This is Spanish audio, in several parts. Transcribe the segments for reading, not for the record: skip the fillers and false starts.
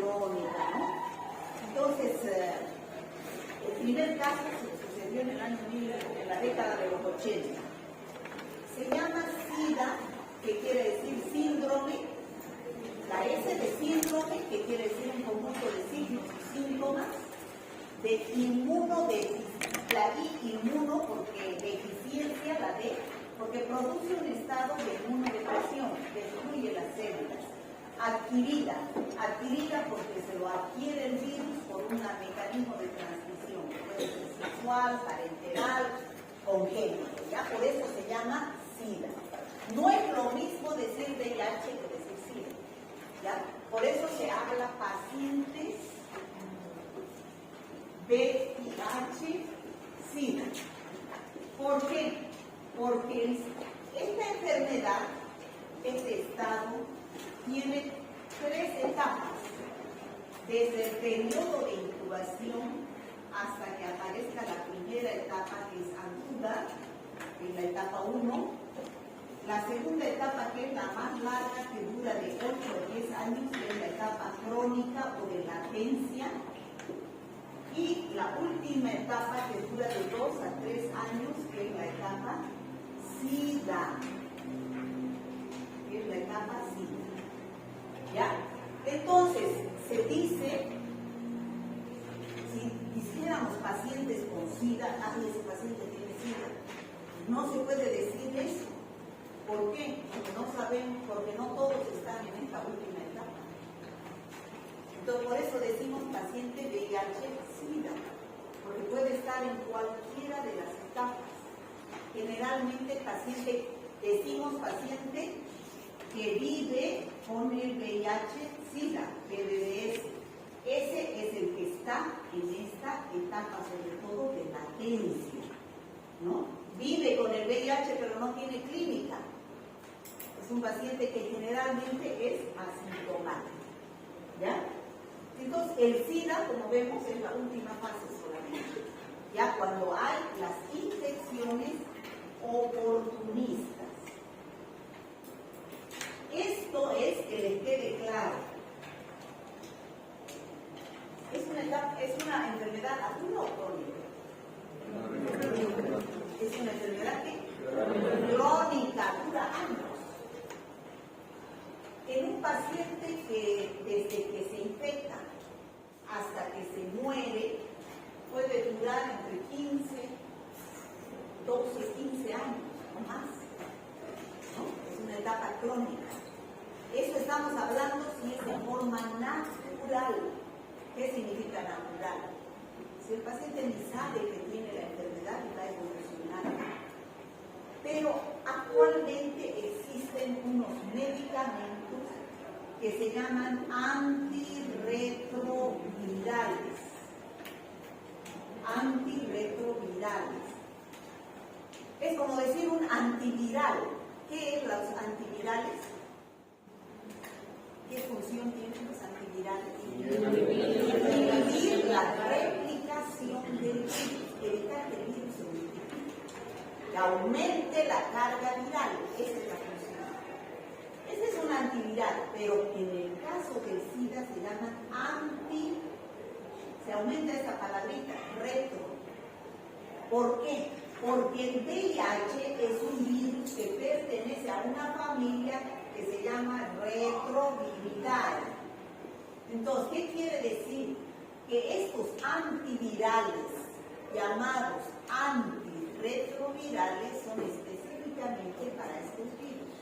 crónica, ¿no? Entonces, el primer caso sucedió en el año 1000, en la década de los 80. Se llama SIDA, que quiere decir síndrome, la S de síndrome, que quiere decir un conjunto de signos y síntomas, de inmunodeficiencia, la I inmuno porque deficiencia, la D, porque produce un estado de inmunodepresión, destruye las células. Adquirida porque se lo adquiere el virus por un mecanismo de transmisión, puede ser sexual, parenteral, congénito, ¿ya? Por eso se llama SIDA. No es lo mismo decir VIH que decir SIDA, ¿ya? Por eso se habla pacientes VIH, SIDA. ¿Por qué? Porque esta enfermedad, este estado, tiene 3 etapas. Desde el periodo de incubación hasta que aparezca la primera etapa, que es aguda, que es la etapa 1. La segunda etapa, que es la más larga, que dura de 8 a 10 años, que es la etapa crónica o de latencia. Y la última etapa, que dura de 2 a 3 años, que es la etapa SIDA. Que es la etapa SIDA. ¿Ya? Entonces, se dice, si hiciéramos pacientes con SIDA, ese paciente tiene SIDA, no se puede decir eso. ¿Por qué? Porque no sabemos, porque no todos están en esta última etapa. Entonces, por eso decimos paciente VIH-SIDA, porque puede estar en cualquiera de las etapas. Generalmente decimos paciente que vive con el VIH-SIDA, PDDS. Ese es el que está en esta etapa, sobre todo de latencia, ¿no? Vive con el VIH, pero no tiene clínica. Es un paciente que generalmente es asintomático, ¿ya? Entonces, el SIDA, como vemos, es la última fase solamente, ya cuando hay las infecciones oportunistas. Esto es que les quede claro. ¿Es una enfermedad aguda o crónica? Es una enfermedad que crónica, dura años. En un paciente que desde que se infecta hasta que se muere puede durar entre 15, 12, 15 años o más, ¿no? Es una etapa crónica. Eso estamos hablando si es de forma natural. ¿Qué significa natural? Si el paciente ni sabe que tiene la enfermedad y va a evolucionar. Pero actualmente existen unos medicamentos que se llaman antirretrovirales. Antirretrovirales. Es como decir un antiviral. ¿Qué es los antivirales? ¿Qué función tienen los antivirales? Inhibir la replicación del virus, evitar que el virus se multiplique, que aumente la carga viral. Esa es la función. Ese es un antiviral, pero en el caso del SIDA se llama se aumenta esa palabrita, retro. ¿Por qué? Porque el VIH es un virus que pertenece a una familia que se llama retroviral. Entonces, ¿qué quiere decir? Que estos antivirales, llamados antirretrovirales, son específicamente para estos virus,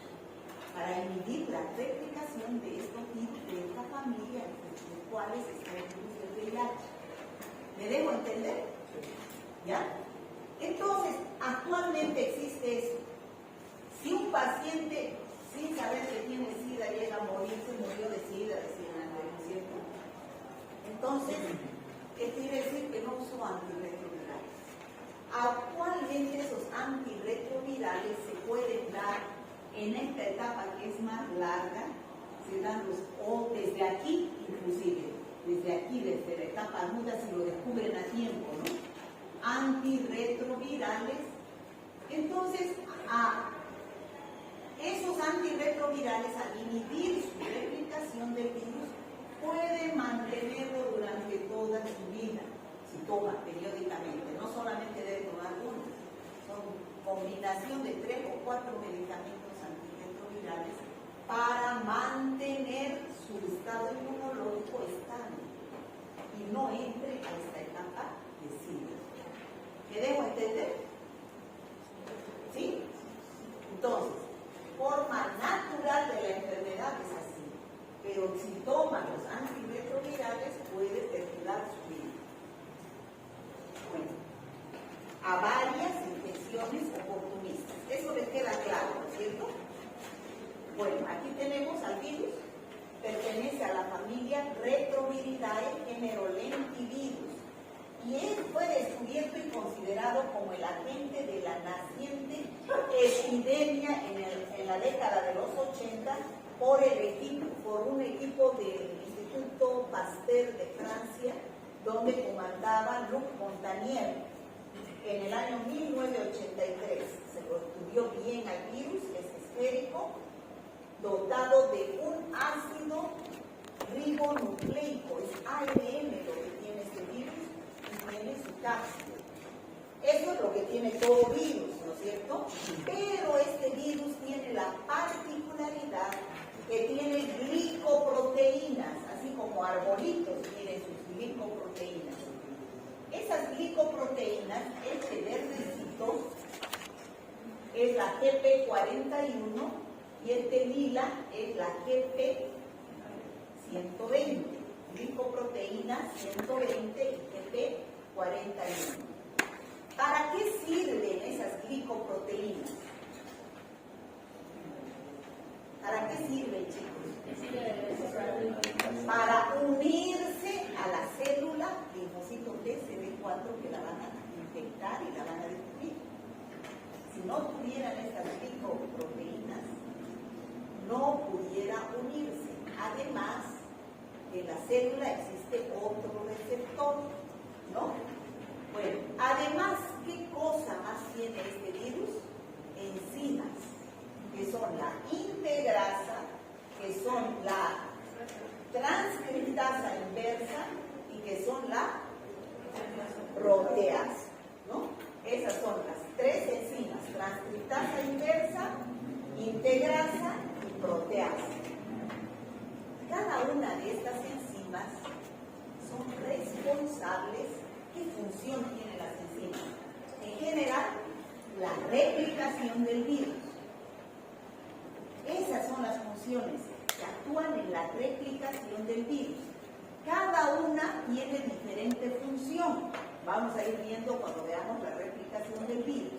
para inhibir la replicación de estos virus de esta familia, entre los cuales está el virus del VIH. ¿Me dejo entender? ¿Ya? Entonces, actualmente existe eso. Si un paciente, sin saber que tiene SIDA, llega a morir, se murió de SIDA, decían antes, ¿no es cierto? Entonces, ¿qué quiere decir? Que no usó antirretrovirales. Actualmente esos antirretrovirales se pueden dar en esta etapa que es más larga, se dan o desde aquí inclusive, desde aquí, desde la etapa aguda, si lo descubren a tiempo, ¿no? Antirretrovirales. Entonces, esos antirretrovirales, al inhibir su replicación del virus, pueden mantener durante toda su vida, si toma periódicamente. No solamente debe tomar uno, son combinación de 3 o 4 medicamentos antirretrovirales para mantener su estado inmunológico estable y no entre a esta etapa de SIDA. ¿Me dejo entender? ¿Sí? Entonces, forma natural de la enfermedad es así, pero si toma los antirretrovirales puede perjudicar su vida. Bueno, a varias infecciones oportunistas. Eso les queda claro, ¿no es cierto? Bueno, aquí tenemos al virus, pertenece a la familia Retroviridae, género Lentivirus, y fue descubierto y considerado como el agente de la naciente epidemia en la década de los 80 por un equipo del Instituto Pasteur de Francia, donde comandaba Luc Montagnier. En el año 1983 se lo estudió bien al virus, es esférico, dotado de un ácido ribonucleico, es ARN lo que tiene este virus, y tiene su cápsula. Eso es lo que tiene todo virus, ¿no es cierto? Pero este virus tiene la particularidad que tiene glicoproteínas, así como arbolitos tienen sus glicoproteínas. Esas glicoproteínas, este verdecito, es la GP41 y este lila es la GP120. Glicoproteína 120 y GP41. ¿Para qué sirven esas glicoproteínas? ¿Para qué sirven, chicos? Para unirse a la célula linfocito T CD4 que la van a infectar y la van a destruir. Si no tuvieran estas glicoproteínas, no pudiera unirse. Además, en la célula existe otro receptor, ¿no? Bueno, además, ¿qué cosa más tiene este virus? Enzimas, que son la integrasa, que son la transcriptasa inversa y que son la proteasa, ¿no? Esas son las 3 enzimas: transcriptasa inversa, integrasa y proteasa. Cada una de estas enzimas son responsables. ¿Qué función tienen las enzimas? En general, la replicación del virus. Esas son las funciones que actúan en la replicación del virus. Cada una tiene diferente función. Vamos a ir viendo cuando veamos la replicación del virus.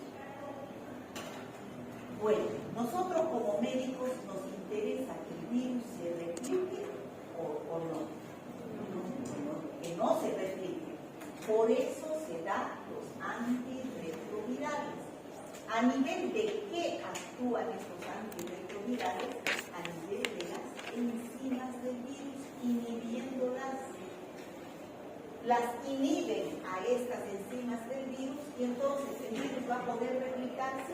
Bueno, nosotros como médicos nos interesa que el virus se replique o no. Que no se replique. Por eso se dan los antirretrovirales. ¿A nivel de qué actúan estos antirretrovirales? A nivel de las enzimas del virus, inhibiéndolas. Las inhiben a estas enzimas del virus y entonces el virus va a poder replicarse.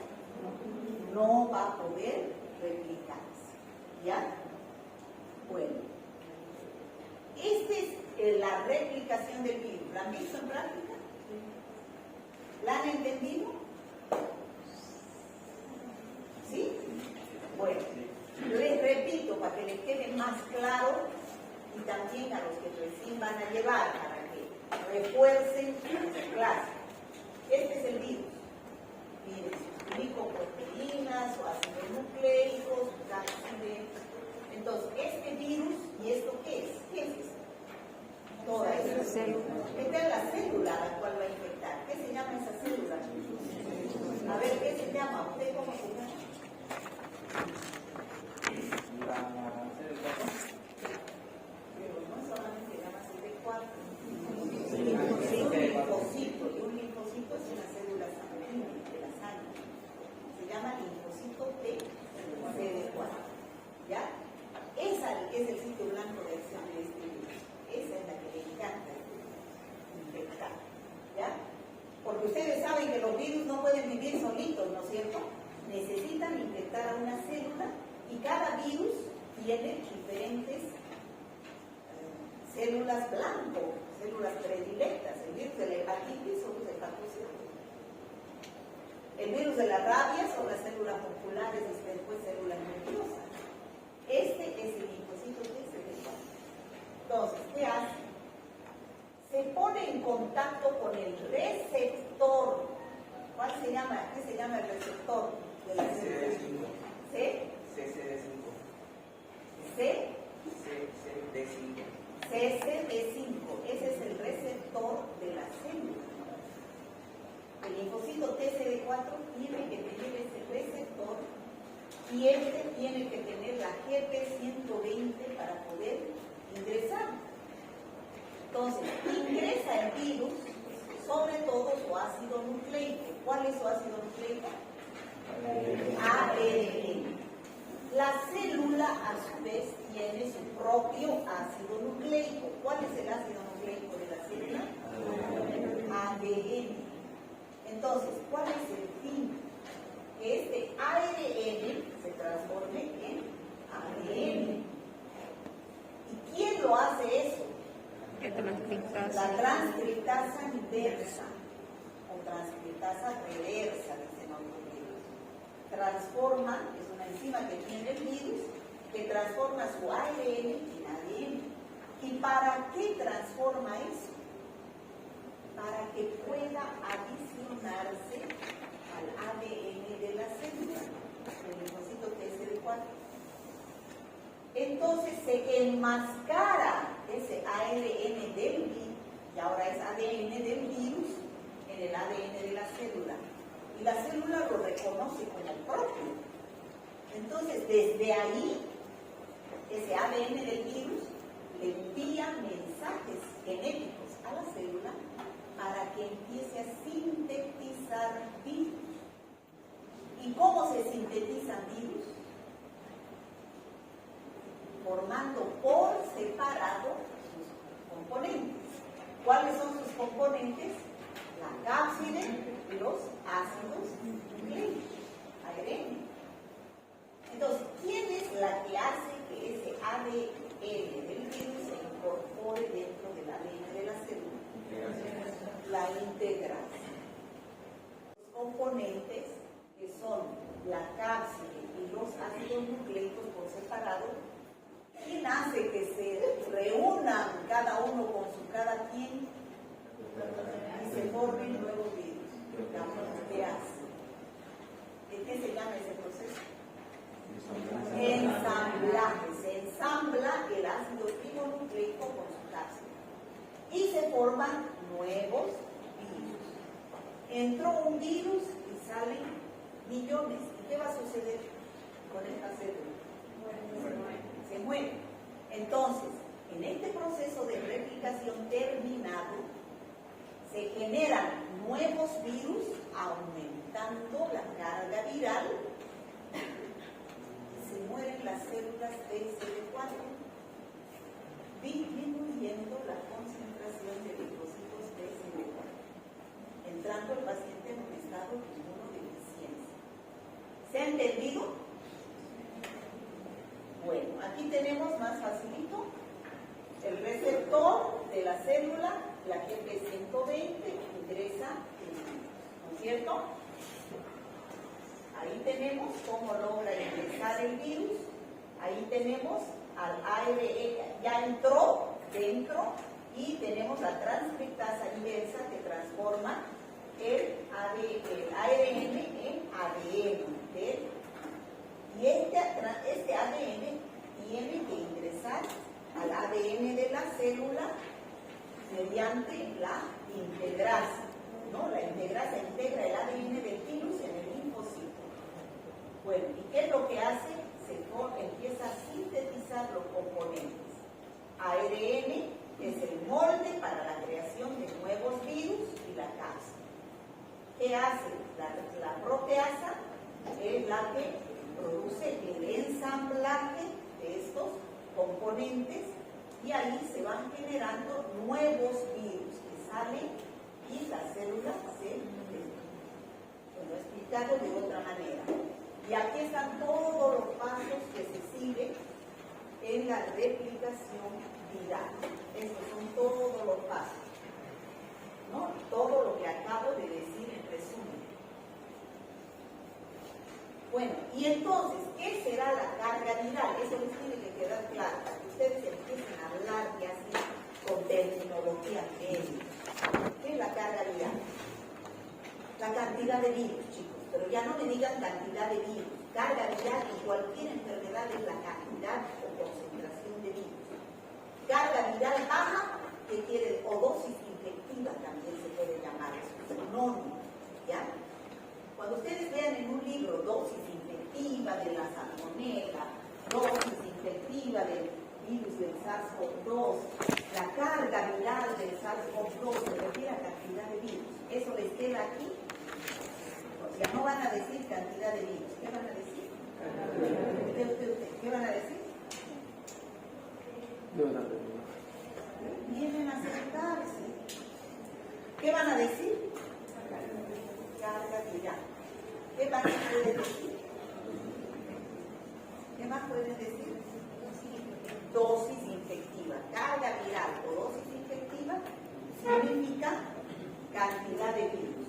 No va a poder replicarse. ¿Ya? Bueno. Esta es la replicación del virus. ¿La han visto en práctica? ¿La han entendido? ¿Sí? Bueno, les repito para que les quede más claro y también a los que recién van a llevar para que refuercen su clase. Este es el virus. Miren, sus glicoproteínas, sus ácidos nucleicos, sus cápsides. Entonces, este virus, ¿y esto qué es? ¿Qué es esto? Toda esa célula. Esta es la célula a la cual va a infectar. ¿Qué se llama esa célula? A ver, ¿qué se llama? ¿Usted cómo se llama? Pero no solamente se llama CD4. Es un linfocito. Y un linfocito es una célula sanguínea de la sangre. Se llama linfocito T CD4. ¿Ya? Esa es el sitio blanco de acción de este virus. Esa es la que le encanta infectar. ¿Ya? Porque ustedes saben que los virus no pueden vivir solitos, ¿no es cierto? Necesitan infectar a una célula y cada virus tiene diferentes células blanco, células predilectas, el virus de la hepatitis son los hepatocitos. El virus de la rabia son las células populares y después células nerviosas. Este es el linfocito TCD4. Entonces, ¿qué hace? Se pone en contacto con el receptor. ¿Cuál se llama? ¿Qué se llama el receptor de la célula? CCD5. CCD5. Ese es el receptor de la célula. El linfocito TCD4 tiene que tener ese receptor y este tiene que tener la GP120 para poder ingresar. Entonces, ingresa el virus, sobre todo su ácido nucleico. ¿Cuál es su ácido nucleico? ARN. La célula, a su vez, tiene su propio ácido nucleico. ¿Cuál es el ácido nucleico de la célula? ADN. Entonces, ¿cuál es el fin? Que este ARN se transforme en ADN. ¿Y quién lo hace eso? La transcriptasa inversa o transcriptasa reversa, dicen otros libros. Transforma, es una enzima que tiene el virus, que transforma su ARN en ADN. ¿Y para qué transforma eso? Para que pueda adicionarse al ADN de la célula, el linfocito TCD4. Entonces se enmascara ese ARN del virus, y ahora es ADN del virus, en el ADN de la célula. Y la célula lo reconoce como propio. Entonces, desde ahí, ese ADN del virus le envía mensajes genéticos a la célula para que empiece a sintetizar virus. ¿Y cómo se sintetizan virus? Formando por separado sus componentes. ¿Cuáles son sus componentes? La cápside y los ácidos nucleicos, ARN. Entonces, ¿quién es la que hace que ese ADN del virus se incorpore dentro del ADN de la célula? La integrasa. Los componentes que son la cápside y los ácidos nucleicos por separado, ¿quién hace que se reúnan cada uno con su cada quien y se formen nuevos virus? La proteasa. ¿De qué se llama ese proceso? Ensamblaje. Se ensambla el ácido ribonucleico con su cápside y se forman nuevos virus. Entró un virus y salen millones. ¿Y qué va a suceder con esta célula? Se muere. Entonces, en este proceso de replicación terminado, se generan nuevos virus aumentando la carga viral y se mueren las células TCD4, disminuyendo la concentración de linfocitos TCD4, entrando el paciente en un estado de inmunodeficiencia. ¿Se ha entendido? Bueno, aquí tenemos más facilito el receptor de la célula, la GP120, ingresa en el virus, ¿no es cierto? Ahí tenemos cómo logra ingresar el virus, ahí tenemos al ARN, ya entró dentro y tenemos la transcriptasa inversa que transforma el ARN en ADN. Y este ADN tiene que ingresar al ADN de la célula mediante la integrasa, ¿no? La integrasa integra el ADN del virus en el linfocito. Bueno, ¿y qué es lo que hace? Empieza a sintetizar los componentes. ARN es el molde para la creación de nuevos virus y la cápside. ¿Qué hace? La proteasa es la que produce el ensamblaje de estos componentes y ahí se van generando nuevos virus que salen y la célula se destruye. Lo he explicado de otra manera. Y aquí están todos los pasos que se siguen en la replicación viral. Estos son todos los pasos. Y entonces, ¿qué será la carga viral? Eso les tiene que quedar claro, para que ustedes empiecen a hablar y así con terminología médica. ¿Qué es la carga viral? La cantidad de virus, chicos, pero ya no me digan cantidad de virus. Carga viral en cualquier enfermedad es la cantidad o concentración de virus. Carga viral baja, que quiere, o dosis infectiva también se puede llamar, eso es sinónimo, ¿ya? Cuando ustedes vean en un libro dosis infectiva de la salmonela, dosis infectiva del virus del SARS-CoV-2, la carga viral del SARS-CoV-2 se refiere a cantidad de virus. ¿Eso les queda aquí? O sea, no van a decir cantidad de virus. ¿Qué van a decir? ¿Qué van a decir? Vienen a sentarse. ¿Qué van a decir? Carga viral. ¿Qué más pueden decir? ¿Qué más pueden decir? Dosis infectiva. Carga viral o dosis infectiva significa cantidad de virus.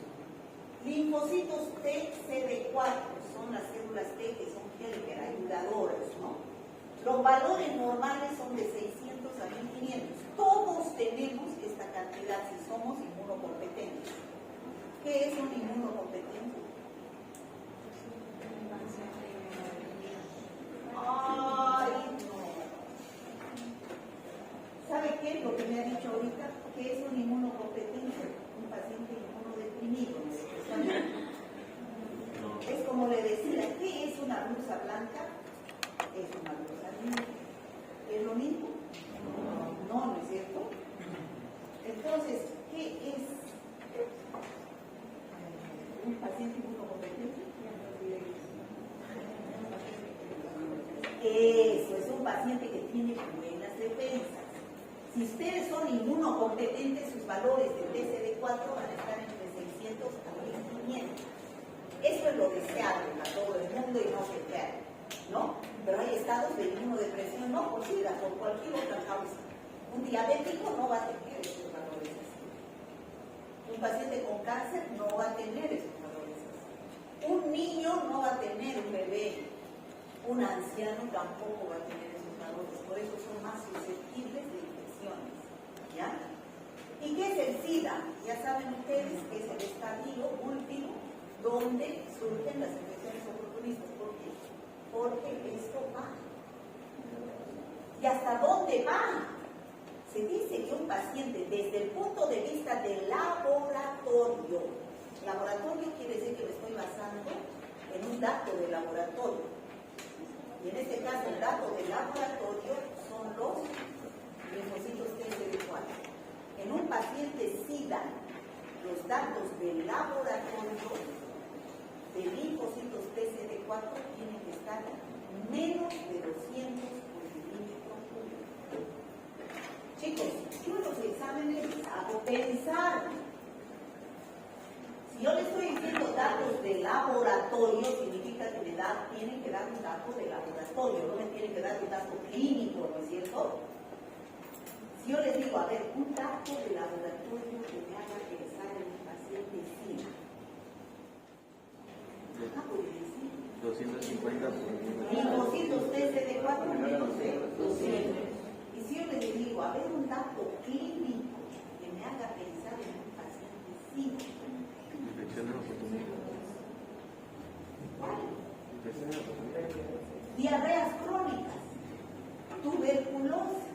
Linfocitos T, CD4 son las células T que son helper, ayudadoras, ¿no? Los valores normales son de 600 a 1500. Todos tenemos esta cantidad si somos inmunocompetentes. ¿Qué es un inmunocompetente? Ay, no. ¿Sabe qué es lo que me ha dicho ahorita? ¿Qué es un inmunocompetente? Un paciente inmunodeprimido. Es como le decía, ¿qué es una blusa blanca? Es una blusa negra. ¿Es lo mismo? No, ¿no es cierto? Entonces, ¿qué es un paciente inmunocompetente? Eso, es un paciente que tiene buenas defensas. Si ustedes son inmunocompetentes, sus valores de TCD4 van a estar entre 600 a 1500. Eso es lo deseable para todo el mundo y no se pierde, ¿no? Pero hay estados de inmunodepresión no por SIDA, por cualquier otra causa. Un diabético no va a tener esos valores así. Un paciente con cáncer no va a tener esos valores así. Un niño no va a tener, un bebé. Un anciano tampoco va a tener esos valores. Por eso son más susceptibles de infecciones, ¿ya? ¿Y qué es el SIDA? Ya saben ustedes que es el estadio último donde surgen las infecciones oportunistas. ¿Por qué? Porque esto va. ¿Y hasta dónde va? Se dice que un paciente, desde el punto de vista del laboratorio quiere decir que me estoy basando en un dato de laboratorio. Y en este caso, el dato del laboratorio son los linfocitos TCD4. En un paciente SIDA, los datos del laboratorio de linfocitos TCD4 tienen que estar menos de 200 por milímetro cúbico. Chicos, yo en los exámenes les hago pensar. Si yo le estoy diciendo datos de laboratorio, significa que tienen que dar un dato de laboratorio, no me tienen que dar un dato clínico, ¿no es cierto? Si yo les digo, a ver, un dato de laboratorio que me haga pensar en un paciente SIDA. Ajá, puede decir. 250 por Linfocitos TCD4 menos de 200. Y si yo les digo, a ver, un dato clínico que me haga pensar en un paciente SIDA. infección de oportunidad. Diarreas crónicas, tuberculosis,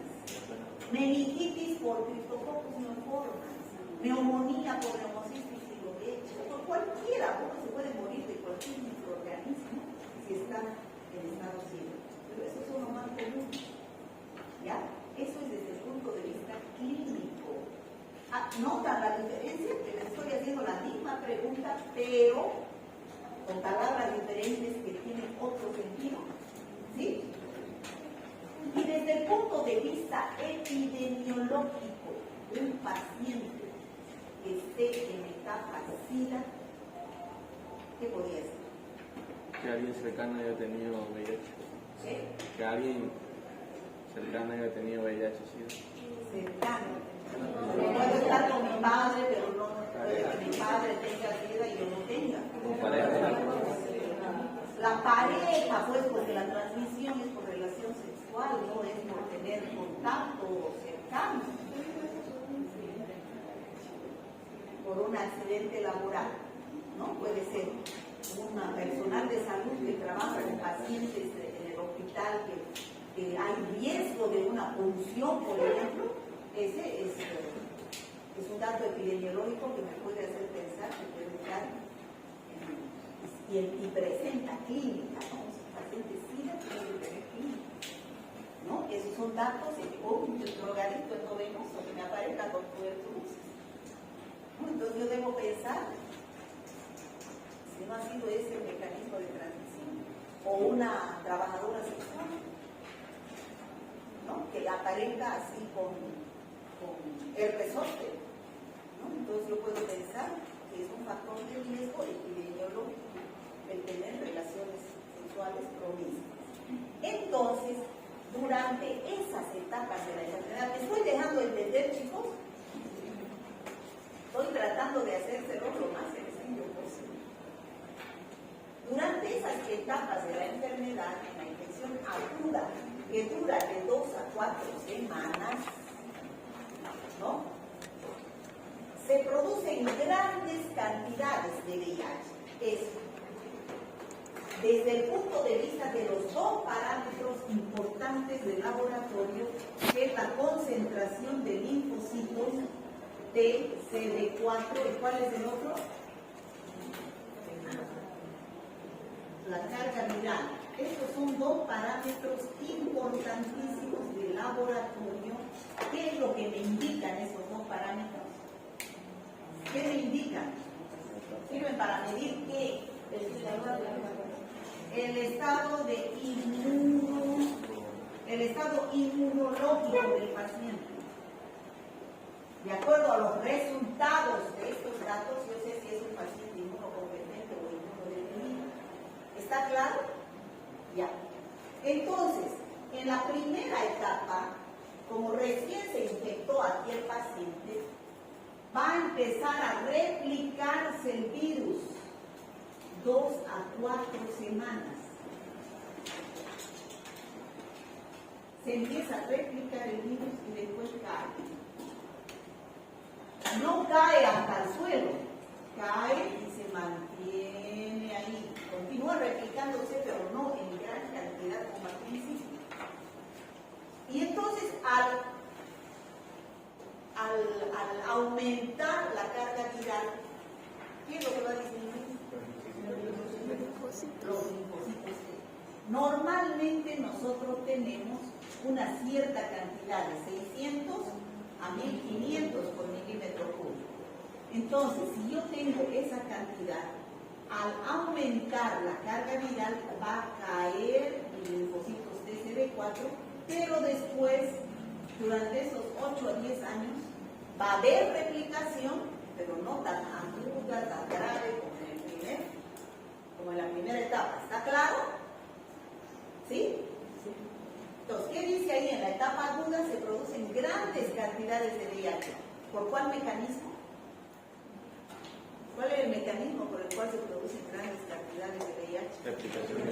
meningitis por Cryptococcus neoformans, neumonía por Pneumocystis filogenes, por cualquiera, uno se puede morir de cualquier microorganismo si está en estado SIDA. Pero eso es lo más común, ¿ya? Eso es desde el punto de vista clínico. Nota la diferencia, que les estoy haciendo la misma pregunta, pero con palabras diferentes que tienen otro sentido, ¿sí? Y desde el punto de vista epidemiológico de un paciente que esté en etapa SIDA, ¿qué podría ser? Que alguien cercano haya tenido VIH. ¿Sí? Que alguien cercano haya tenido VIH-Sida. Cercano. Puedo estar con mi padre, pero no puede que mi padre tenga SIDA y yo no tenga. Como pareja. La pareja, pues, porque la transmisión es por relación sexual, no es por tener contacto cercano. Por un accidente laboral, ¿no? Puede ser una personal de salud que trabaja con pacientes en el hospital que hay riesgo de una punción, por ejemplo. Ese es un dato epidemiológico que me puede hacer pensar que puede estar y presenta clínica, ¿no? Si el paciente SIDA puede tener clínica, ¿no? Esos son datos de que un drogadicto endovenoso que me aparezca con tuberculosis. Entonces yo debo pensar si no ha sido ese el mecanismo de transmisión o una trabajadora sexual, ¿no? Que la aparenta así con el resorte, ¿no? Entonces yo puedo pensar que es un factor de riesgo epidemiológico el tener relaciones sexuales promiscuas. Entonces, durante esas etapas de la enfermedad, ¿me estoy dejando entender, chicos? Estoy tratando de hacérselo lo más sencillo posible. Durante esas etapas de la enfermedad, en la infección aguda, que dura de 2 a 4 semanas, ¿no? Se producen grandes cantidades de VIH. Desde el punto de vista de los dos parámetros importantes del laboratorio, que es la concentración de linfocitos de CD4, ¿y cuál es el otro? La carga viral. Estos son dos parámetros importantísimos del laboratorio. ¿Qué es lo que me indican esos dos parámetros? ¿Qué me indican? Sirven para medir qué? El estado inmunológico del paciente. De acuerdo a los resultados de estos datos, yo sé si es un paciente inmunocompetente o inmunodeprimido. ¿Está claro? Ya. Entonces, en la primera etapa, como recién se infectó aquí el paciente, va a empezar a replicarse el virus 2 a 4 semanas. Se empieza a replicar el virus y después cae. No cae hasta el suelo, cae y se mantiene ahí. Continúa replicándose, pero no en gran cantidad como al principio. Y entonces, al aumentar la carga viral, ¿qué es lo que va a disminuir? Los linfocitos. Normalmente nosotros tenemos una cierta cantidad de 600 a 1500 por milímetro cúbico. Entonces, si yo tengo esa cantidad, al aumentar la carga viral va a caer los linfocitos TCD4, pero después, durante esos 8 a 10 años, va a haber replicación, pero no tan aguda, tan grave como en la primera etapa. ¿Está claro? ¿Sí? Entonces, ¿qué dice ahí? En la etapa aguda se producen grandes cantidades de VIH. ¿Por cuál mecanismo? ¿Cuál es el mecanismo por el cual se producen grandes cantidades de VIH?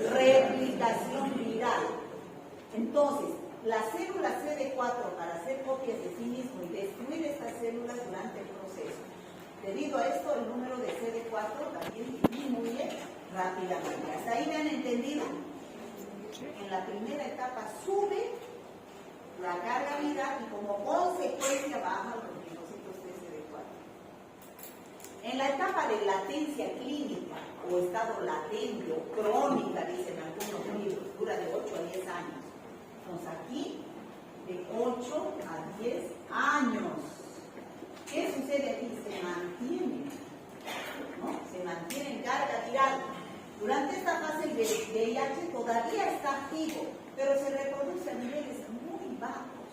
Replicación viral. Entonces, la célula CD4 para hacer copias de sí mismo y destruir estas células durante el proceso. Debido a esto, el número de CD4 también disminuye rápidamente. ¿Hasta ahí me han entendido? En la primera etapa sube la carga viral y como consecuencia bajan los linfocitos TCD4. En la etapa de latencia clínica o estado latente o crónica, dicen algunos libros, dura de 8 a 10 años. Entonces aquí, de 8 a 10 años. ¿Qué sucede aquí? Se mantiene, ¿no? Se mantiene en carga viral. Durante esta fase el VIH todavía está activo, pero se reproduce a niveles muy bajos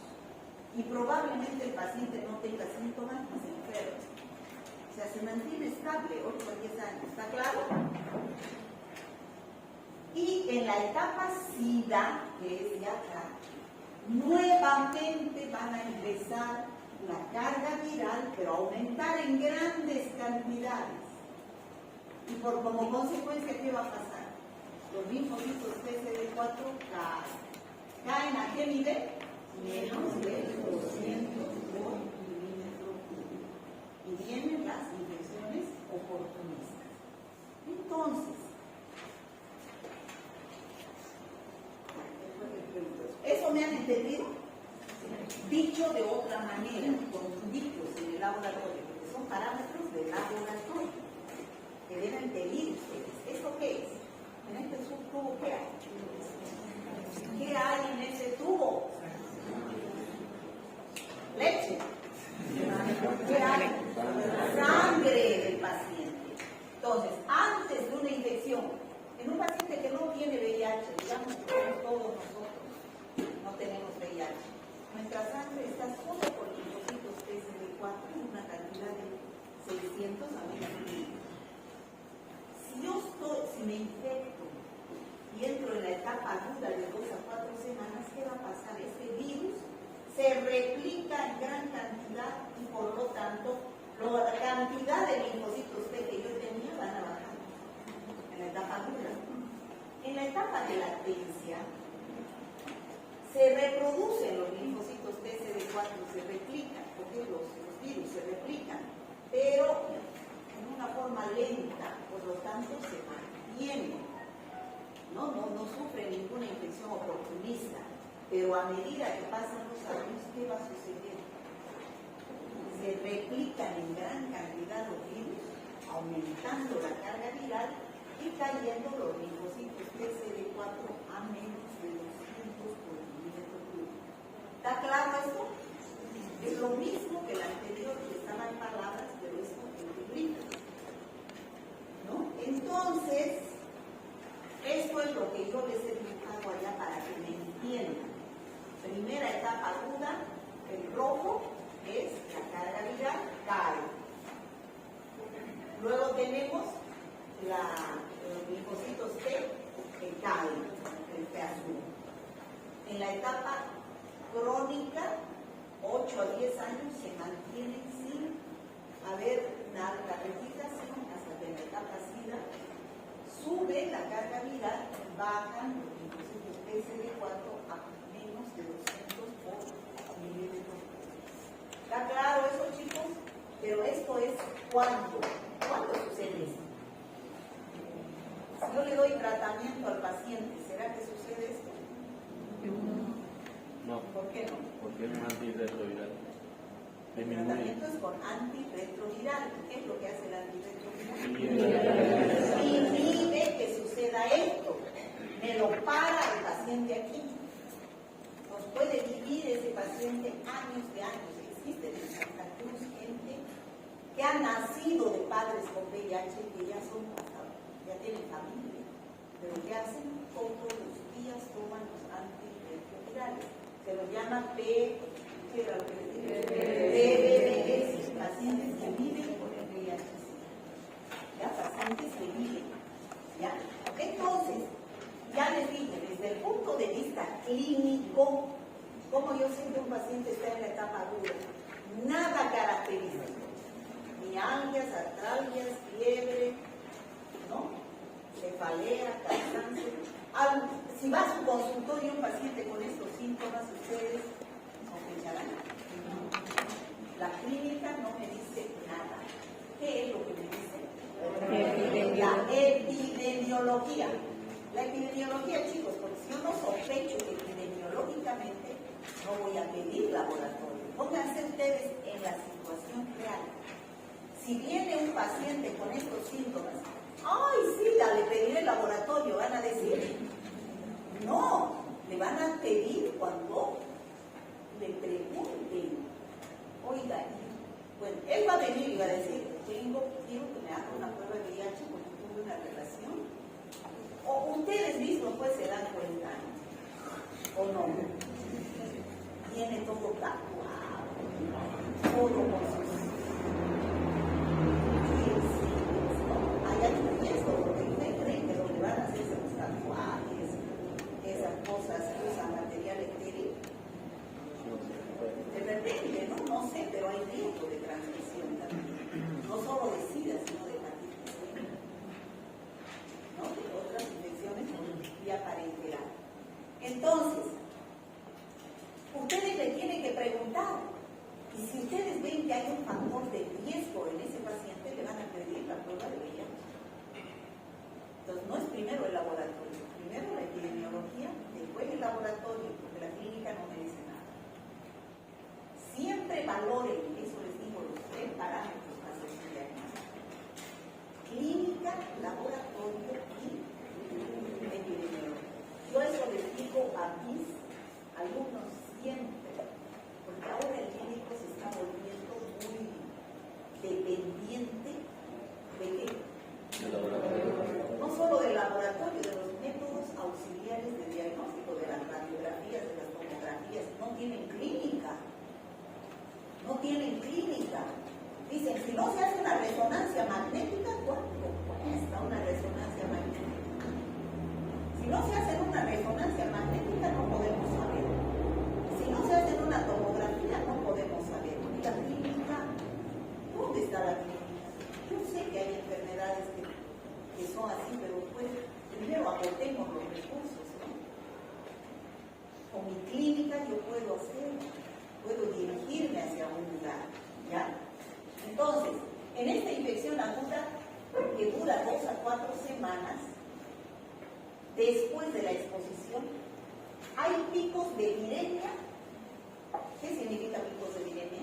y probablemente el paciente no tenga síntomas ni se enferme. O sea, se mantiene estable 8 a 10 años. ¿Está claro? Y en la etapa SIDA, que es ya acá, nuevamente van a empezar la carga viral, pero a aumentar en grandes cantidades. Y como consecuencia, ¿qué va a pasar? los linfocitos TCD4 caen a qué nivel? Menos de 200 por milímetro cúbico. Y vienen las infecciones oportunistas. Entonces, ¿eso me han entendido? Dicho de otra manera, con indicios en el laboratorio, porque son parámetros del laboratorio que deben pedir ustedes. ¿Esto qué es? En este subtubo, ¿qué hay? ¿Qué hay en ese tubo? Leche. ¿Qué hay? Sangre del paciente. Entonces, antes de una infección, en un paciente que no tiene VIH, digamos que todos nosotros no tenemos VIH, nuestra sangre está solo por linfocitos TCD4 en una cantidad de 600 a 1000 mililitros. Si me infecto y entro en la etapa aguda de 2 a 4 semanas, ¿qué va a pasar? Este virus se replica en gran cantidad y por lo tanto la cantidad de linfocitos T que yo tenía van a bajar en la etapa aguda. En la etapa de latencia se reproducen los linfocitos TCD4, se replican, porque los virus se replican, pero en una forma lenta, por lo tanto se mantienen, no sufren ninguna infección oportunista, pero a medida que pasan los años, ¿qué va a suceder? Se replican en gran cantidad los virus, aumentando la carga viral y cayendo los linfocitos TCD4 a menos de 200 por milímetro cúbico. ¿Está claro esto? Es lo mismo que el anterior, que estaba en palabras, pero esto en librito. ¿No? Entonces, esto es lo que yo les he dibujado allá para que me entiendan. Primera etapa aguda, el rojo es la carga viral, cae. Luego tenemos los linfocitos T que caen, el T azul. En la etapa crónica, 8 a 10 años se mantienen sin haber nada de replicación hasta que en la etapa SIDA sube la carga viral, bajan los linfocitos TCD4 a menos de 200 por milímetro. ¿Está claro eso, chicos? Pero esto es ¿cuándo? ¿Cuándo sucede esto? Si yo le doy tratamiento al paciente, ¿será que sucede esto? No. ¿Por qué no? Porque es un antirretroviral. El tratamiento es con antirretroviral. ¿Qué es lo que hace el antirretroviral? Inhibe que suceda esto. Me lo para el paciente aquí. Nos puede vivir ese paciente años de años. Existen en Santa Cruz gente que ha nacido de padres con VIH que ya son casados, ya tienen familia, pero ¿qué hacen? Todos los días toman los antirretrovirales. Se los llama PBBS, pacientes que viven con el VIH. Ya, pacientes que viven. ¿Ya? Entonces, ya les dije, desde el punto de vista clínico, ¿cómo yo sé que un paciente está en la etapa aguda? Nada característico. Ni angias, artralgias, fiebre, ¿no? Cefalea, cansancio. Si va a su consultorio un paciente con estos síntomas, ustedes sospecharán. La clínica no me dice nada. ¿Qué es lo que me dice? La epidemiología. La epidemiología, chicos, porque si yo no sospecho epidemiológicamente, no voy a pedir laboratorio. Pónganse ustedes en la situación real. Si viene un paciente con estos síntomas, ¡ay, sí, le pediré el laboratorio! Van a decir. No, le van a pedir cuando le pregunten. Oiga, bueno, él va a venir y va a decir, quiero que me haga una prueba de VIH porque tuve una relación. O ustedes mismos pues se dan cuenta, ¿o no? Tiene todo tatuado, todo con sus... Hay algo de esto, porque ustedes creen que lo que van a hacer son los tatuajes, esas cosas que usan material etéreo. De repente, ¿no? No sé, pero hay riesgo de transmisión también. No solo de SIDA, sino de hepatitis C, ¿no? De otras infecciones. Entonces, ustedes le tienen que preguntar. Y si ustedes ven que hay un factor de riesgo en ese paciente, le van a pedir la prueba de VIH. Entonces, no es primero el laboratorio, primero la epidemiología, después el laboratorio, porque la clínica no me dice nada. Siempre valoren, eso les digo, los 3 parámetros para hacer su diagnóstico: clínica, laboratorio y epidemiología. Yo eso les digo a mis alumnos siempre, porque ahora el médico se está volviendo muy dependiente de qué. No solo del laboratorio, de los métodos auxiliares de diagnóstico, de las radiografías, de las tomografías. No tienen clínica. No tienen clínica. Dicen, si no se hace una resonancia magnética, ¿cuánto cuesta una resonancia magnética? Si no se hace una resonancia magnética, no podemos saber. Si no se hace una tomografía, no podemos saber. ¿Y la clínica? ¿Dónde está la clínica? Yo sé que hay enfermedades que son así, pero pues primero aportemos los recursos, ¿no? Con mi clínica yo puedo dirigirme hacia un lugar, ¿ya? Entonces, en esta infección aguda que dura 2 a 4 semanas, después de la exposición, hay picos de viremia. ¿Qué significa picos de viremia?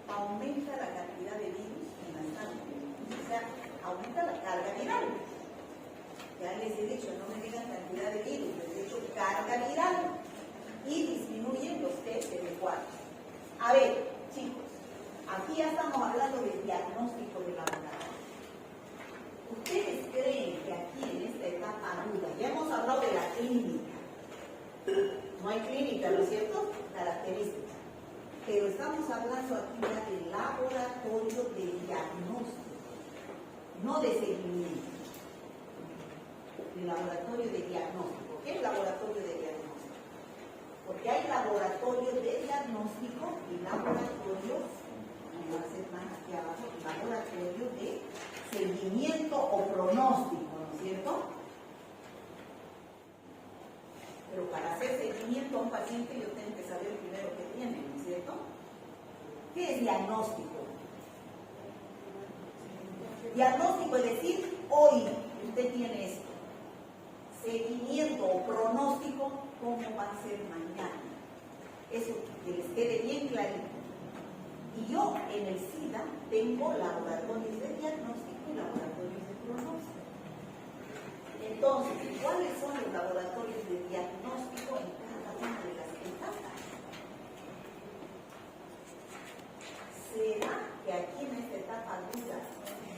Aumenta la cantidad de virus en la sangre, o sea, aumenta la carga viral. Ya les he dicho, no me digan cantidad de virus, les he dicho carga viral, y disminuyen los test CD4. A ver, chicos, aquí ya estamos hablando del diagnóstico de la laboratorio. ¿Ustedes creen que aquí en esta etapa aguda, ya hemos hablado de la clínica, no hay clínica, ¿no es cierto? Características. Pero estamos hablando aquí ya del laboratorio de diagnóstico, no de seguimiento. El laboratorio de diagnóstico. ¿Qué es laboratorio de diagnóstico? Porque hay laboratorio de diagnóstico y laboratorio, como va a ser más aquí abajo, laboratorio de seguimiento o pronóstico, ¿no es cierto? Pero para hacer seguimiento a un paciente yo tengo que saber primero qué tiene, ¿no es cierto? ¿Qué es diagnóstico? Diagnóstico es decir, hoy usted tiene esto. Seguimiento o pronóstico, ¿cómo va a ser mañana? Eso que les quede bien clarito. Y yo en el SIDA tengo laboratorios de diagnóstico y laboratorios de pronóstico. Entonces, ¿cuáles son los laboratorios de diagnóstico en cada una de las etapas? ¿Será que aquí en esta etapa aguda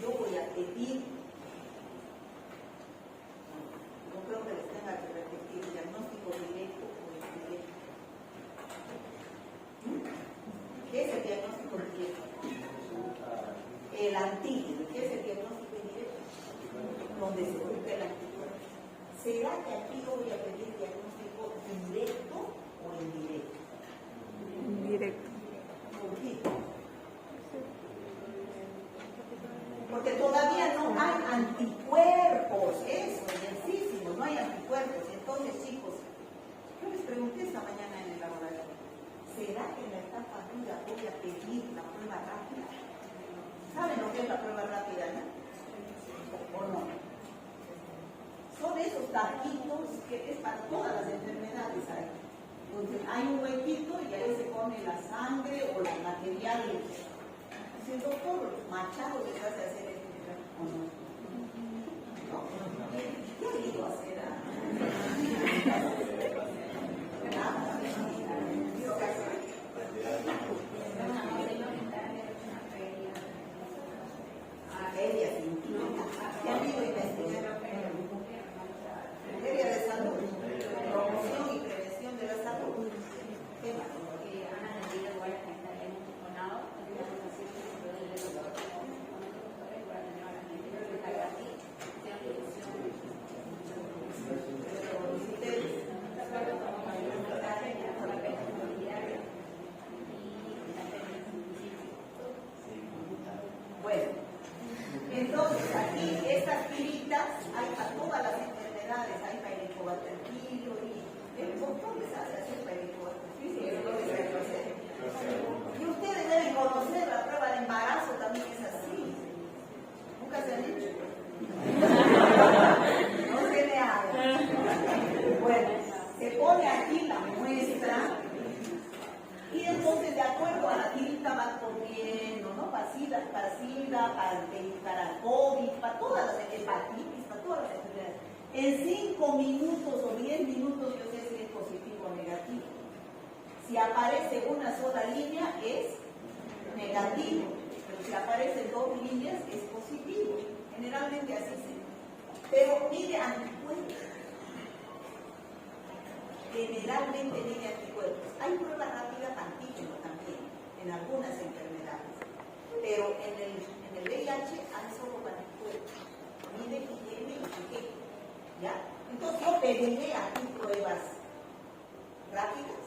yo voy a pedir, no creo que les tenga que repetir, diagnóstico directo o indirecto? ¿Qué es el diagnóstico directo? El antígeno. ¿Qué es el diagnóstico indirecto? Donde se busca el antígeno. ¿Será que aquí yo voy a pedir diagnóstico directo o indirecto? Indirecto. ¿Por qué? Porque todavía no hay anticuerpos, eso, bienísimo, no hay anticuerpos. Entonces, chicos, yo les pregunté esta mañana en el laboratorio, ¿será que en la etapa aguda voy a pedir la prueba rápida? ¿Saben lo que es la prueba rápida, no? ¿O no? Son esos taquitos que es para todas las enfermedades ahí. Entonces hay un huequito y ahí se pone la sangre o los materiales. Dice el doctor Machado, ¿le vas a hacer esto? ¿O no? ¿No? ¿Qué digo hacer? Feria científica. ¿Qué han ido a investigar? Feria de salud. Promoción y prevención de la salud. ¿Qué más? estas tiritas hay para todas las enfermedades, hay para el helicobacter pylori y el doctor les hace hacer para el helicobacter pylori, no les hace hacer. Y ustedes deben conocer la prueba de embarazo, también es así. ¿Nunca se han hecho? No se me haga. Bueno, se pone aquí la muestra y entonces de acuerdo a la tirita va corriendo, ¿no? Para SIDA, para COVID, para todas las hepatitis, para todas las enfermedades. En 5 minutos o 10 minutos yo sé si es positivo o negativo. Si aparece una sola línea es negativo, pero si aparecen 2 líneas es positivo. Generalmente así se. Pero mire anticuerpos. Generalmente mide anticuerpos. Hay pruebas rápidas antígeno también en algunas enfermedades, pero en el VIH hay solo anticuerpos. Mide IgM y IgG. ¿Ya? Entonces yo pediré aquí pruebas rápidas.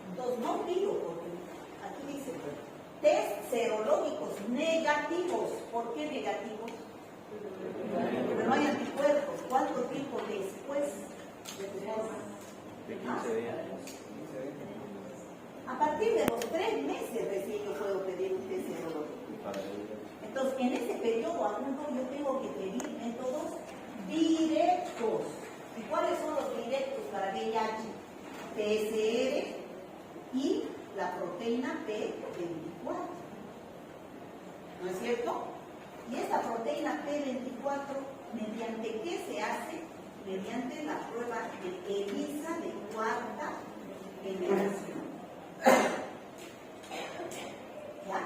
Entonces no pido porque aquí dice test serológicos negativos. ¿Por qué negativos? Porque no hay anticuerpos. ¿Cuánto tiempo después? De 15 días. A partir de los 3 meses recién yo puedo pedir un test serológico. Entonces, en ese periodo alguno yo tengo que pedir métodos directos. ¿Y cuáles son los directos para VIH? PCR y la proteína P24. ¿No es cierto? Y esta proteína P24, ¿mediante qué se hace? Mediante la prueba de ELISA de 4ª generación. ¿Ya?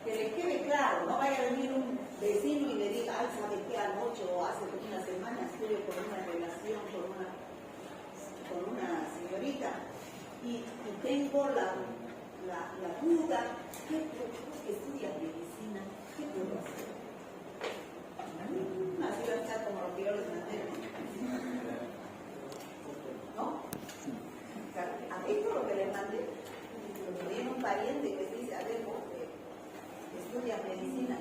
Que le quede claro, no vaya a venir un vecino y le diga, ay, ¿sabe qué? Anoche o hace una semana estuve con una relación con una señorita y tengo la duda, ¿qué estudia medicina? ¿Qué puedo hacer? Así va a estar como lo que yo les mandé. ¿No? A esto lo que les mandé, viene un pariente que dice, a ver, vos estudia medicina.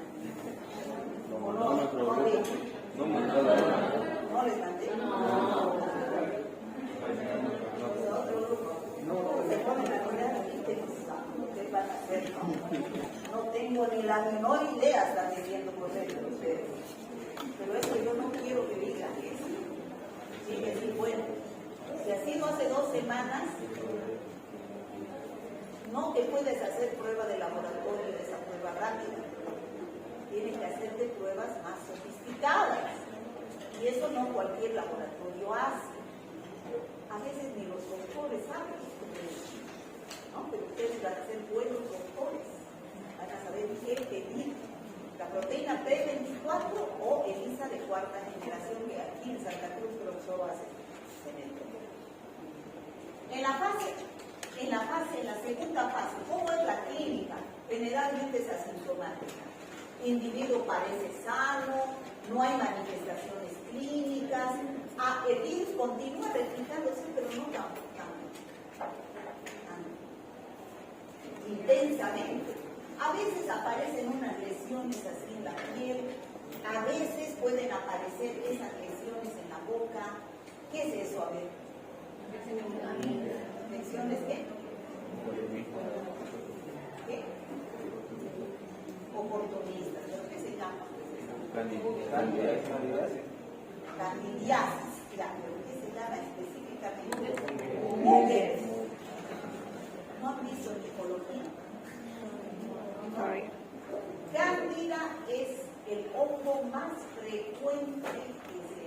¿O no? ¿No les mandé? Otro grupo. Se ponen a mirar aquí, ¿qué van a hacer? No tengo ni la menor idea, están diciendo por dentro ustedes. Pero eso yo no quiero que digan eso. Sí, que sí, bueno. Si ha sido hace 2 semanas, no te puedes hacer prueba de laboratorio de esa prueba rápida. Tienes que hacerte pruebas más sofisticadas. Y eso no cualquier laboratorio hace. A veces ni los doctores saben. ¿No? Pero ustedes van a ser buenos doctores. Van a saber qué pedir. La proteína P24 o ELISA de 4ª generación, que aquí en Santa Cruz creo que solo hace en la segunda fase, ¿cómo es la clínica? Generalmente es asintomática. El individuo parece sano, no hay manifestaciones clínicas, el virus continúa replicándose, pero no tan intensamente. A veces aparecen unas lesiones así en la piel, a veces pueden aparecer esas lesiones en la boca. ¿Qué es eso? A ver. ¿Lesiones qué? ¿Qué? Oportunistas. ¿Qué se llama? Candidiasis. Ya, pero ¿qué se llama específicamente? Mujeres. ¿No han visto ginecología? Cándida es el hongo más frecuente que se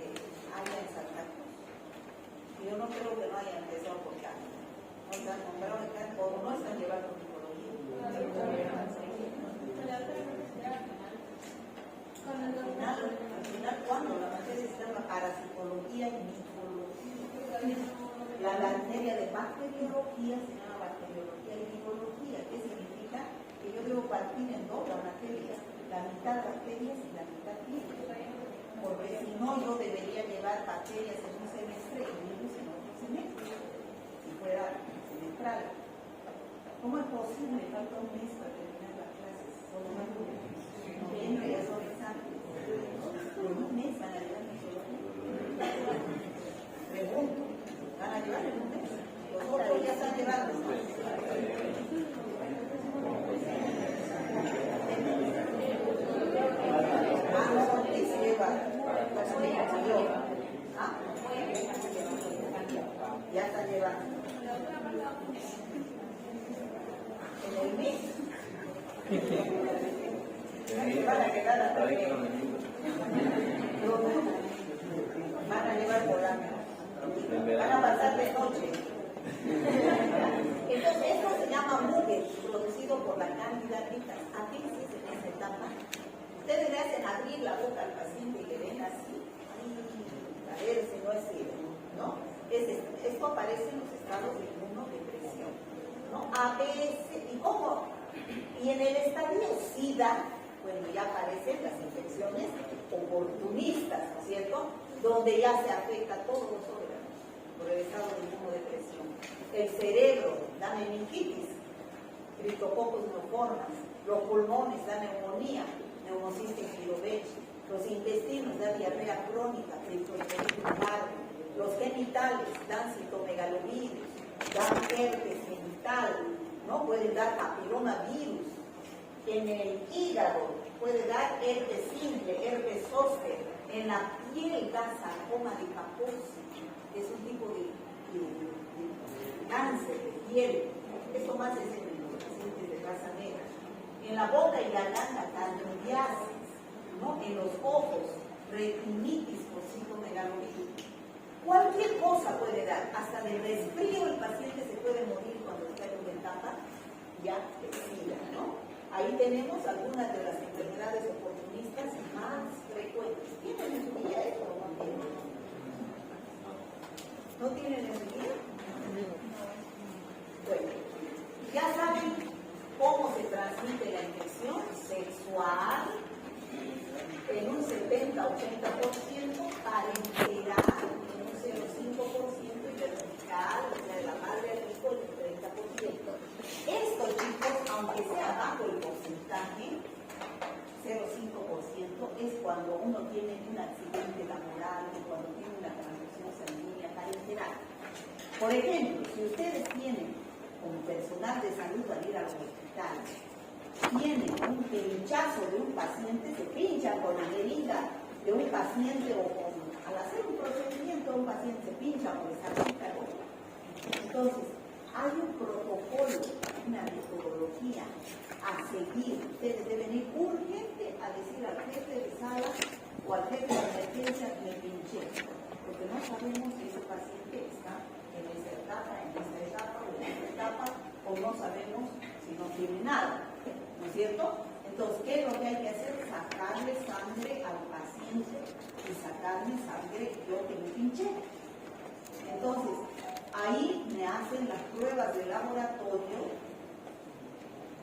halla en Santa Cruz. Yo no creo que no haya empezado por cándida. No están comprando cándida, o no están llevando ginecología. Al final, cuando la materia está en la parasitología y micología, la materia de bacteriología se llama bacteriología y micología. ¿Qué significa? Que yo debo partir en 2 las materias, la mitad bacterias y la mitad virus, porque si no yo debería llevar bacterias en un semestre y virus en otro semestre, si fuera semestral. ¿Cómo es posible? Falta un mes para terminar las clases, solo más noviembre ya son exámenes. Van a quedar hasta Ahí que con el libro. van a llevar volando. En Van a verano. pasar de noche. Entonces, esto se llama mugue, producido por la cándida albicans. Aquí sí se en esa etapa. Ustedes le hacen abrir la boca al paciente y le ven así. A ver si no es ciego, ¿no? Esto aparece en los estados de inmunodepresión, ¿no? A veces, ¿y cómo? Y en el estadio SIDA, bueno, ya aparecen las infecciones oportunistas, ¿no es cierto? Donde ya se afecta a todos los órganos por el estado de inmunodepresión. El cerebro da meningitis, criptococos neoformas, los pulmones da neumonía, neumocistis pilovechi, los intestinos dan diarrea crónica, criptosporitis larga, los genitales dan citomegalovirus, dan herpes genital, ¿no? Pueden dar papilomavirus. En el hígado puede dar herpes simple, herpes zóster. En la piel da sarcoma de Kaposi, que es un tipo de cáncer de piel. Esto más es en los pacientes de raza negra. En la boca y garganta, candidiasis, ¿no? En los ojos, retinitis por citomegalovirus. Cualquier cosa puede dar, hasta de resfrío el paciente se puede morir cuando está en una etapa ya de SIDA, ¿no? Ahí tenemos algunas de las enfermedades oportunistas más frecuentes. ¿Tienen en su guía esto o no tienen? ¿No tienen en su guía? Bueno, ya saben cómo se transmite la infección sexual en un 70-80%, parenteral en un 0,5% y vertical, o sea, de la madre al hijo el 30%. Estos chicos, aunque sea bajo el porcentaje, 0,5%, es cuando uno tiene un accidente laboral o cuando tiene una transfusión sanguínea parenteral. Por ejemplo, si ustedes tienen como personal de salud al ir a los hospitales, tienen un pinchazo de un paciente, se pinchan con la herida de un paciente o al hacer un procedimiento a un paciente se pincha o le salpica el ojo. Entonces, hay un protocolo, una metodología a seguir. Ustedes deben ir urgente a decir al jefe de sala o al jefe de emergencia me pinché, porque no sabemos si ese paciente está en esa etapa o en esta etapa, o no sabemos si no tiene nada. ¿No es cierto? Entonces, ¿qué es lo que hay que hacer? Sacarle sangre al paciente y sacarle sangre yo que me pinché. Entonces, ahí me hacen las pruebas de laboratorio.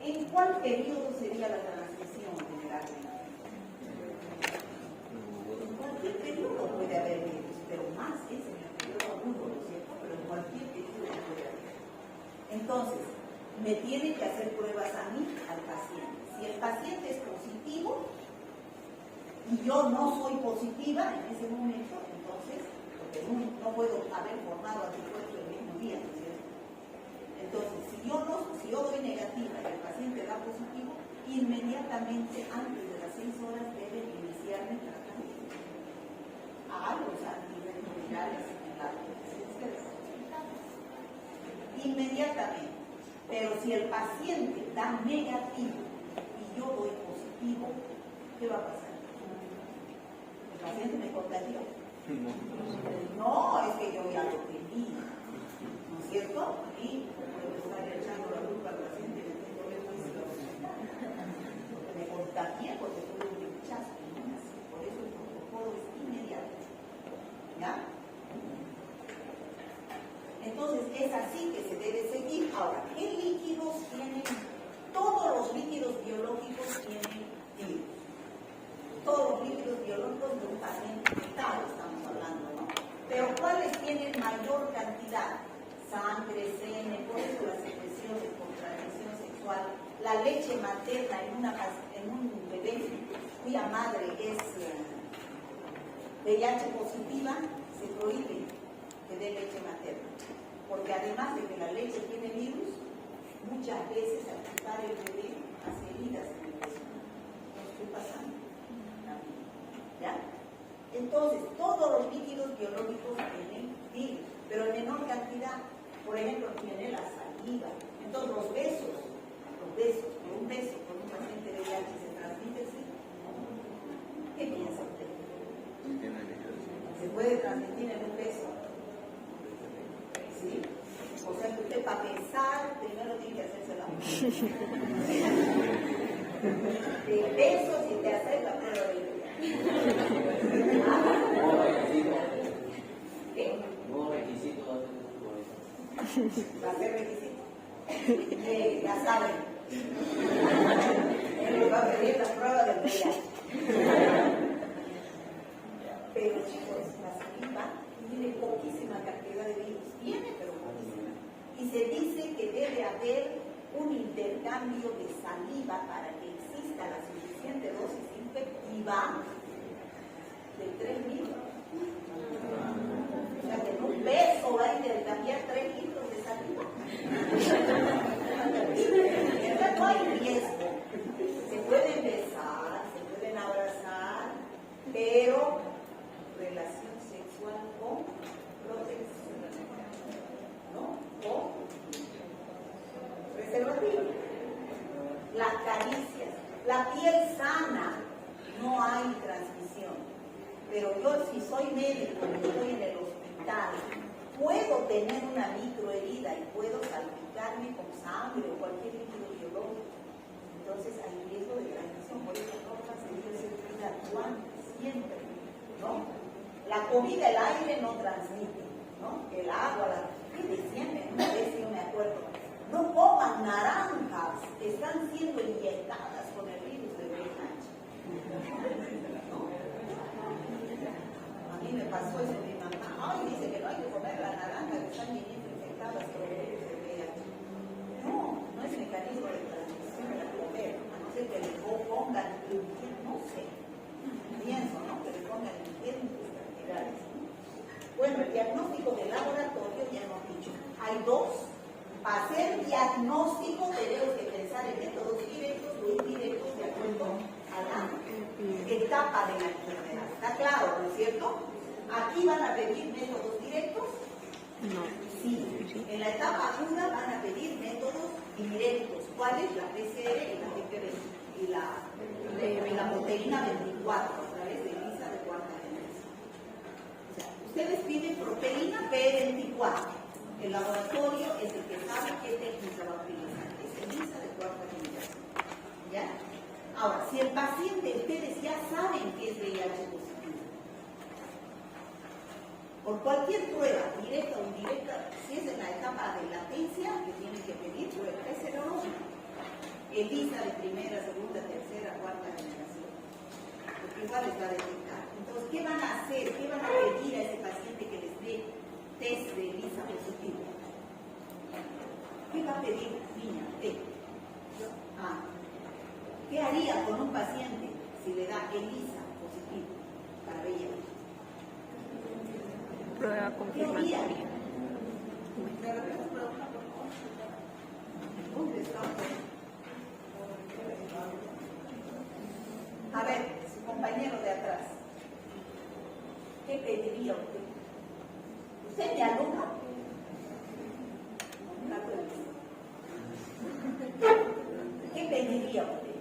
¿En cuál periodo sería la transmisión generalmente? En cualquier periodo puede haber virus, pero más es en el periodo agudo, ¿no es cierto? Pero en cualquier periodo puede haber. Entonces, me tiene que hacer pruebas a mí, al paciente. Si el paciente es positivo y yo no soy positiva en ese momento, entonces, porque no puedo haber formado anticuerpos el mismo día, ¿no es cierto? Entonces, si yo doy negativa y el paciente da positivo, inmediatamente antes de las 6 horas deben iniciarme el tratamiento a los antirretrovirales en la presencia de los hospitales. Inmediatamente. Pero si el paciente da negativo y yo doy positivo, ¿qué va a pasar? El paciente me contagió. No, es que yo ya lo tenía, ¿no es cierto? Y puedo estar echando la culpa al paciente y metiéndole juicio, porque me contagié porque tuve un pinchazo. Por eso el protocolo es inmediato. ¿Ya? Entonces es así que se debe seguir. Ahora, ¿qué líquidos tienen? Todos los líquidos biológicos tienen virus. Todos los líquidos biológicos de un paciente fetal estamos hablando, ¿no? Pero ¿cuáles tienen mayor cantidad? Sangre, semen, por eso las secreciones por transmisión sexual, la leche materna en un bebé cuya madre es VIH positiva, se prohíbe que dé leche materna. Porque además de que la leche tiene virus, muchas veces al quitar el bebé hace heridas en el pecho. ¿No estoy pasando? ¿Ya? Entonces, todos los líquidos biológicos tienen virus, pero en menor cantidad. Por ejemplo, tiene la saliva. Entonces, los besos, por un beso con un paciente puede transmitir en un beso. ¿Sí? O sea que usted para pensar, primero tiene que hacerse la de besos y te haces la prueba de vida. ¿Qué? No requisito Va a ser requisito. Ya saben. Él va a pedir la prueba del VIH. Pero chicos, la saliva tiene poquísima cantidad de virus. Tiene, pero poquísima. Y se dice que debe haber un intercambio de saliva para que exista la suficiente dosis infectiva de 3 litros. O sea, que en un beso va a intercambiar 3 litros de saliva. Entonces no hay riesgo. Se pueden besar, se pueden abrazar, pero relación sexual con protección, ¿no? O preservativo. Las caricias, la piel sana, no hay transmisión. Pero yo, si soy médico y estoy en el hospital, puedo tener una microherida y puedo salpicarme con sangre o cualquier líquido biológico. Entonces hay riesgo de transmisión. Por eso ropa se debe ser gradual, siempre, ¿no? La comida, el aire no transmite, ¿no? El agua, ¿qué decían? Una vez yo me acuerdo, no coman naranjas, que están siendo inyectadas con el virus de VIH. ¿No? A mí me pasó eso mi mamá. Ay, dice que no hay que comer la naranja, que están viniendo infectadas con el virus de VIH. No, no es mecanismo de transmisión de comer, a no ser que le pongan, no sé, pienso, ¿no? Que le pongan ingentes cantidades. Bueno, el diagnóstico del laboratorio ya hemos dicho. Hay dos. Para hacer diagnóstico tenemos que pensar en métodos directos o indirectos de acuerdo a la etapa de la enfermedad. ¿Está claro, no es cierto? ¿Aquí van a pedir métodos directos? No. Sí. En la etapa aguda van a pedir métodos indirectos. ¿Cuáles? La PCR y la proteína 24 a través de ELISA de cuarta generación. O sea, ustedes piden proteína P24. El laboratorio es el que sabe qué técnica va a utilizar. Es ELISA de cuarta generación. ¿Ya? Ahora, si el paciente, ustedes ya saben que es VIH positivo, por cualquier prueba, directa o indirecta, si es en la etapa de latencia, que tienen que pedir prueba de serológica. ELISA de primera, segunda, tercera, cuarta generación. Porque igual les va a detectar. Entonces, ¿qué van a hacer? ¿Qué van a pedir a ese paciente que les dé test de ELISA positivo? ¿Qué va a pedir, niña? ¿Qué haría con un paciente si le da ELISA positivo para VIH? Prueba confirmatoria. ¿Dónde está? A ver, su compañero de atrás, ¿qué pediría usted? ¿Usted de alumno? ¿Qué pediría usted?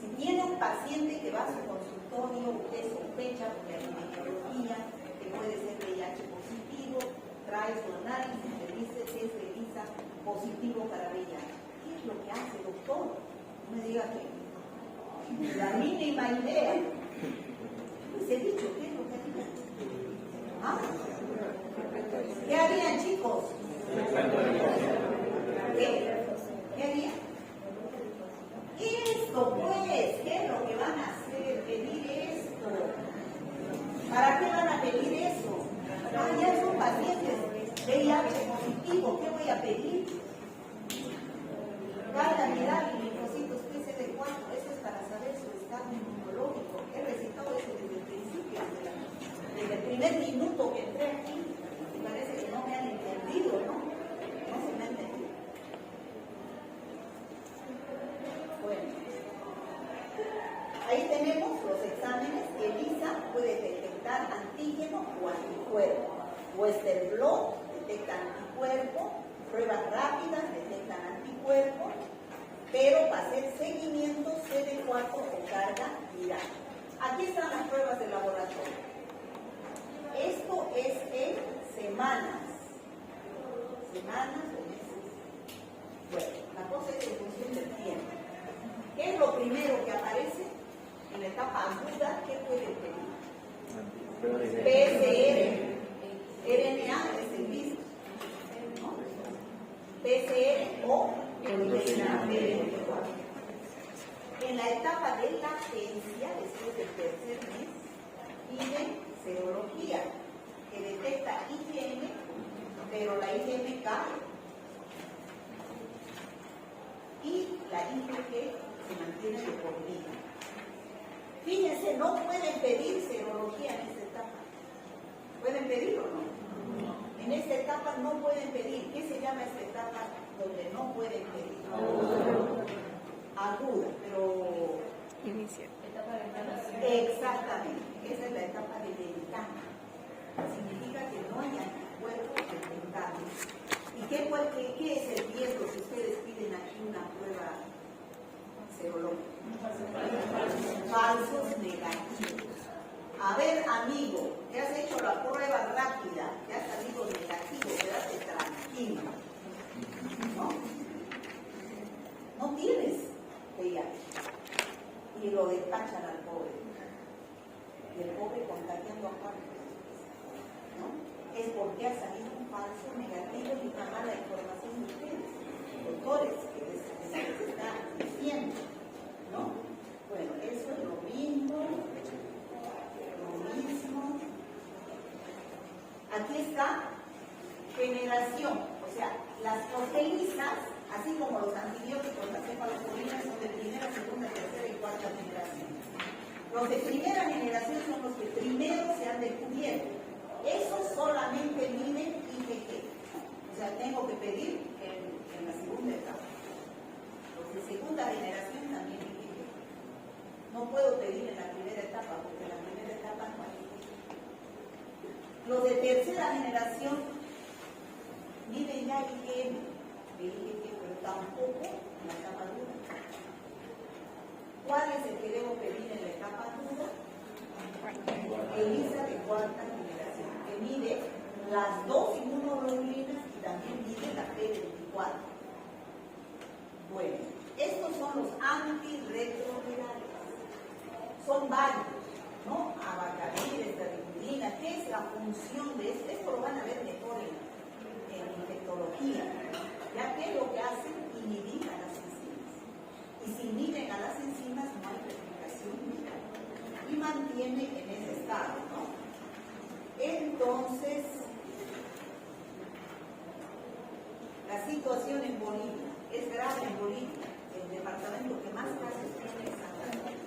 Si tiene un paciente que va a su consultorio, usted sospecha por la epidemiología que puede ser VIH positivo, trae su análisis, le dice si es ELISA positivo para VIH. ¿Qué es lo que hace, doctor? No me diga que la mínima idea. Les he dicho, ¿qué es lo que harían? ¿Ah? ¿Qué harían, chicos? ¿Qué harían? Esto, pues, ¿qué es lo que van a hacer? Pedir esto. ¿Para qué van a pedir eso? Ah, ya son pacientes VIH positivo, ¿qué voy a pedir? Carga viral y linfocitos TCD4, eso es para saber su estado inmunológico. He recitado eso desde el principio, desde el primer minuto que entré aquí. Y parece que no me han entendido, ¿no? No se me ha entendido. Bueno, ahí tenemos los exámenes. ELISA puede detectar antígeno o anticuerpo. Western blot detecta anticuerpo. Pruebas rápidas detectan anticuerpos, pero para hacer seguimiento CD4 o carga viral. Aquí están las pruebas de laboratorio. Esto es en semanas. Semanas o meses. Bueno, la cosa es en función del tiempo. ¿Qué es lo primero que aparece en la etapa aguda? ¿Qué pueden pedir? PCR. RNA es el virus, ¿no? PCR o RNA. En la etapa de latencia, después del tercer mes, piden serología, que detecta IgM, pero la IgM cae. Y la IgG se mantiene de por vida. Fíjense, no pueden pedir serología en esta etapa. ¿Pueden pedir o no? En esta etapa no pueden pedir. ¿Qué se llama esta etapa donde no pueden pedir? Aguda, pero... Inicia. Exactamente. Esa es la etapa de ventana. Significa que no hay anticuerpos de ventana. ¿Y qué es el riesgo si ustedes piden aquí una prueba serológica? Falsos negativos. A ver, amigo, que has hecho la prueba rápida, que has salido negativo, quédate tranquilo. ¿No? No tienes VIH. Y lo despachan al pobre. Y el pobre contagiando a cuántos. ¿No? Es porque ha salido un falso negativo y una mala información de ustedes, doctores, que les está diciendo. ¿No? Bueno, eso es lo mismo. Aquí está generación, o sea, las proteínas, así como los antibióticos, las cefalosporines son de primera, segunda, tercera y cuarta generación. Los de primera generación son los que primero se han descubierto. Esos solamente miden IgG. O sea, tengo que pedir en la segunda etapa. Los de segunda generación también IgG. No puedo pedir en la primera etapa, porque en la primera etapa no hay. Los de tercera generación miden ya IgM, pero tampoco en la etapa dura. ¿Cuál es el que debo pedir en la etapa dura? ELISA de cuarta generación, que mide las dos inmunoglobulinas y también mide la P24. Bueno, estos son los antirretrovirales. Son varios, ¿no? Abacavir, estradiolina. ¿Qué es la función de esto? Esto lo van a ver mejor en infectología. ¿Ya qué es lo que hacen? Inhibir a las enzimas. Y si inhiben a las enzimas no hay replicación viral. Y mantiene en ese estado, ¿no? Entonces, la situación en Bolivia es grave en Bolivia. El departamento que más casos tiene es Santa Cruz.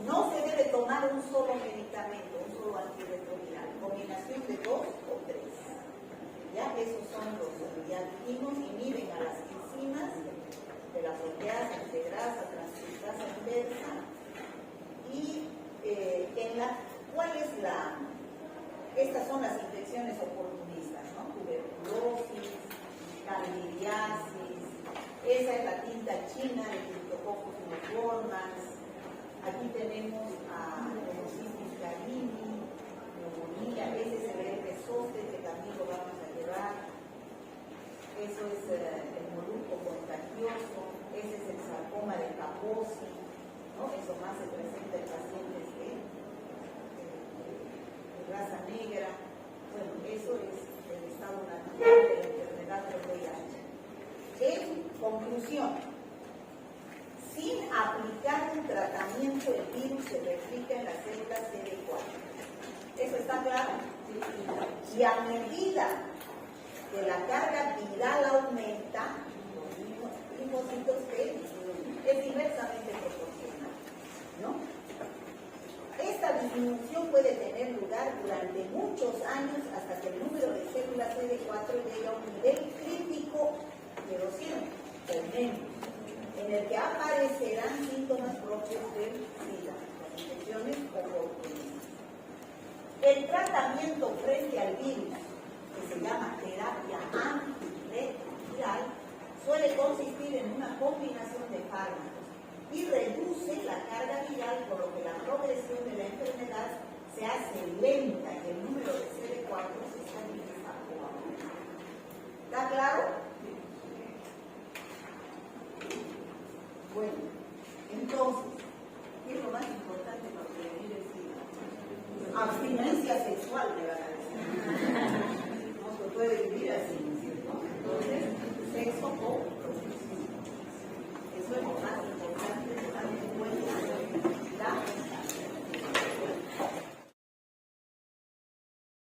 No se debe tomar un solo medicamento, un solo antirretroviral, combinación de 2 o 3. Ya esos son los ya dijimos, inhiben a las enzimas de la proteasa integrasa, transcriptasa inversa. Y ¿cuál es estas son las infecciones oportunistas, ¿no? Tuberculosis, candidiasis, esa es la tinta china de Cryptococcus uniformes. Aquí tenemos a Neumocystis carini, neumonía, ese es el herpes zóster que también lo vamos a llevar. Eso es el molusco contagioso, ese es el sarcoma de Kaposi, ¿no? Eso más se presenta en pacientes de raza negra. Bueno, eso es el estado natural de la enfermedad del VIH. En conclusión, sin aplicar un tratamiento, el virus se replica en las células CD4. ¿Eso está claro? Y a medida que la carga viral aumenta, los linfocitos T es inversamente proporcional, ¿no? Esta disminución puede tener lugar durante muchos años hasta que el número de células CD4 llegue a un nivel crítico de 200 o menos, en el que aparecerán síntomas propios del SIDA, las infecciones oportunistas. El tratamiento frente al virus, que se llama terapia antirretroviral, suele consistir en una combinación de fármacos y reduce la se hace lenta y el número de CD4 se estabiliza o aumenta. ¿Está claro? Bueno, entonces, ¿qué es lo más importante para prevenir el SIDA? Abstinencia sexual, me van a decir. No se puede vivir así.